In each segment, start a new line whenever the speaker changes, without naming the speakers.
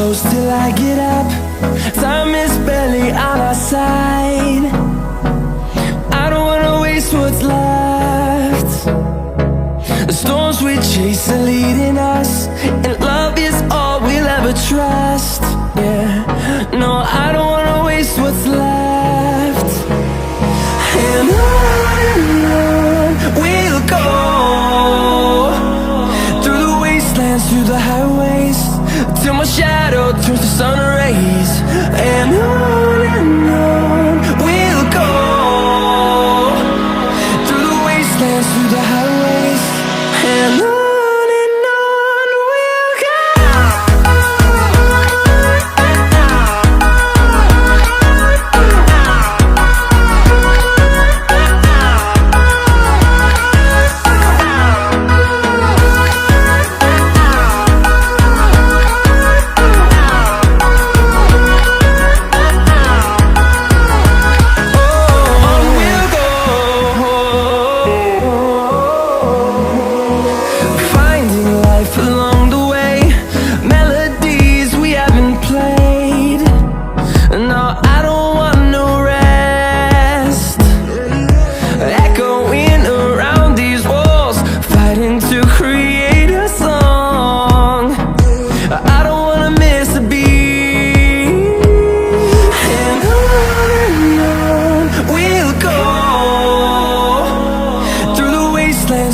close till I get up. Time is barely on our side. I don't wanna waste what's left. The storms we chase are leading us, and love is all we'll ever trust. Yeah, no, I don't wanna waste what's left. And on we'll go, through the wastelands, through the highways, till my shadow turns to sun rays. And on we'll go, through the wastelands, through the highways, and on we'll go.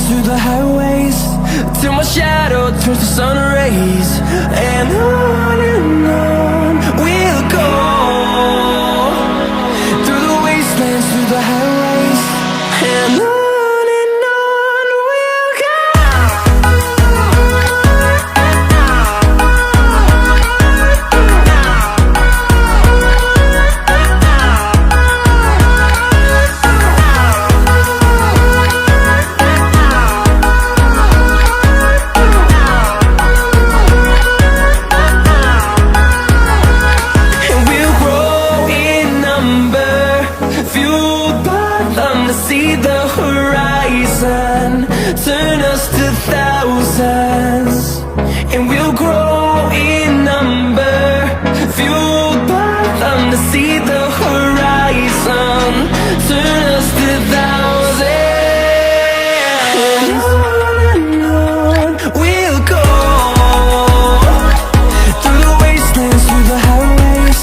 Through the highways, till my shadow turns to sun rays. And on we'll go, through the wastelands, through the highways, and on we'll go. See the horizon, turn us to thousands, and we'll grow in number, fueled by them. To see the horizon, turn us to thousands, and on we'll go, through the wastelands, through the highways,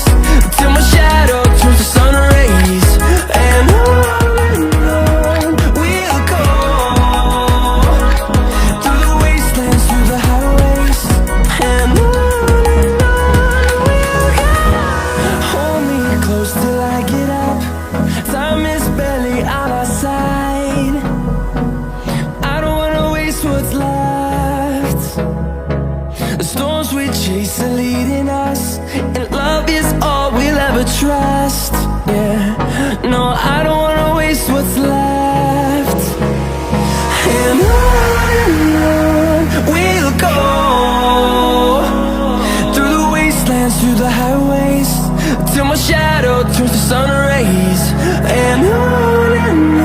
till my shadow turns to sun rays. And what's left. The storms we chase are leading us, and love is all we'll ever trust. Yeah, no, I don't wanna waste what's left. And on we'll go, through the wastelands, through the highways, till my shadow turns to sun rays. And on